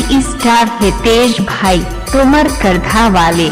Comedy star Hitesh भाई तोमर करधा वाले।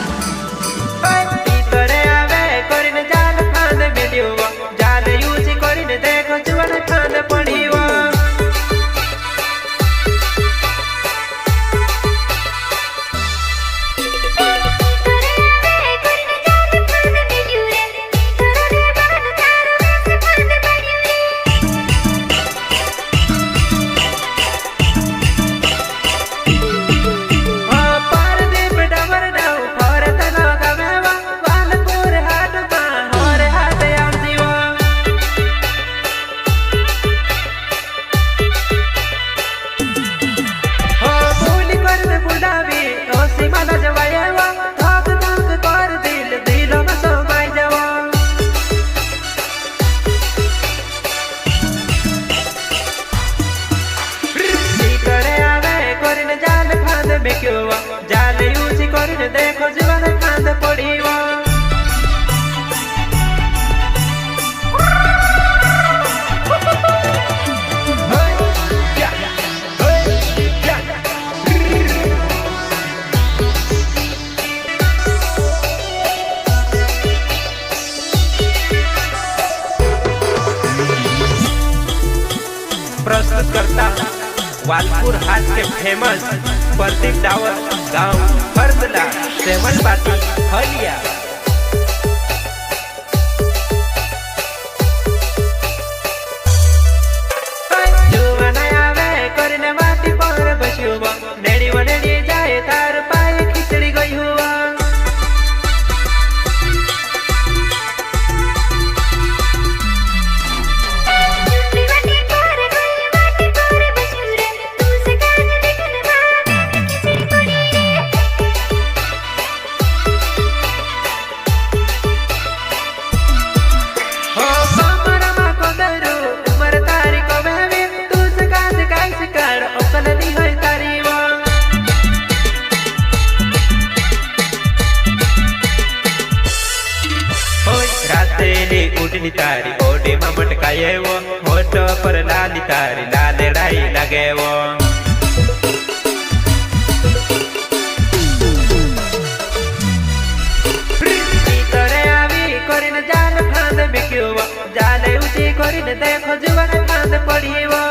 देखो जीवन खांद पड़ीवा प्रस्तुत करता वालपुर हाट के फेमस प्रदीप डावर गांव फरदला सेवन पाटी हलिया। जुवाना आवे करने माटी पर बसियो नेड़ी वनेड़ी जाए तार पाए खिचड़ी गई हुआ। उठनी तारी ओडे में मटकाये वो होठो पर लाली तारी लाल लड़ाई लगे वो। तोरे आवी करिन जाल फांद बिक्यो जाले ऊंची करिन देखो जुवन फांद पड़ी वो।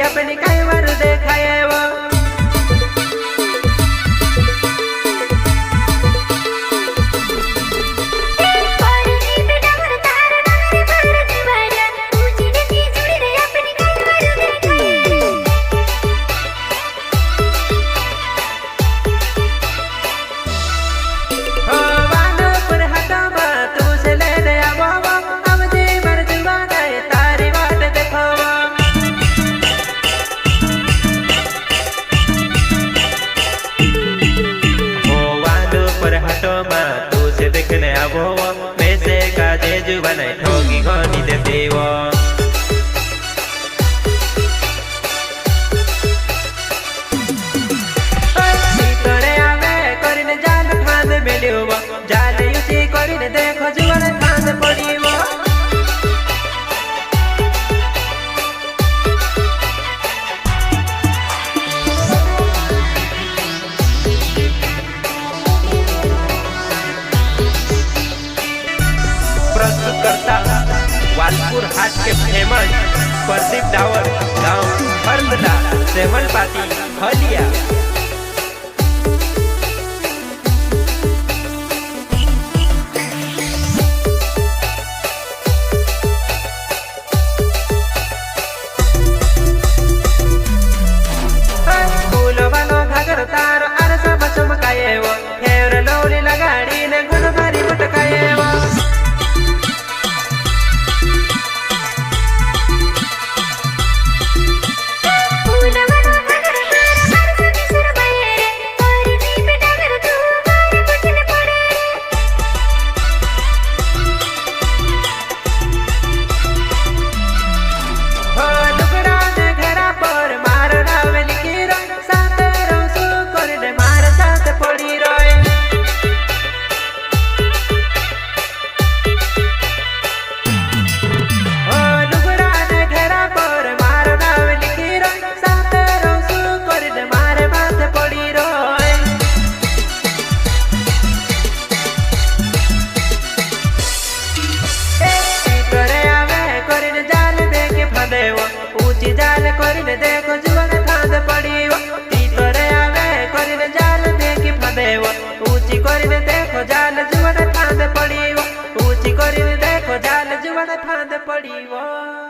अपनी कई बार देखाए वो देखने आवो पैसे का जेजू बने ठोगी घोनी देते वो। तोरे आवे करिन जाल फांद मिलियो जाल यूसी करिन देखो जुवन फांद पड़ी वो। प्रस्तुत करता वालपुर हाट के फेमस प्रदीप डावर गांव फरदला सेवन पाटी हलिया। फूल वालो घागर तार अरसा बचम काये वो फेर लौली लगाड़ी ने पड़ीवो ऊंची करीने देखो जाल जुआड़े फांद पड़ीवो।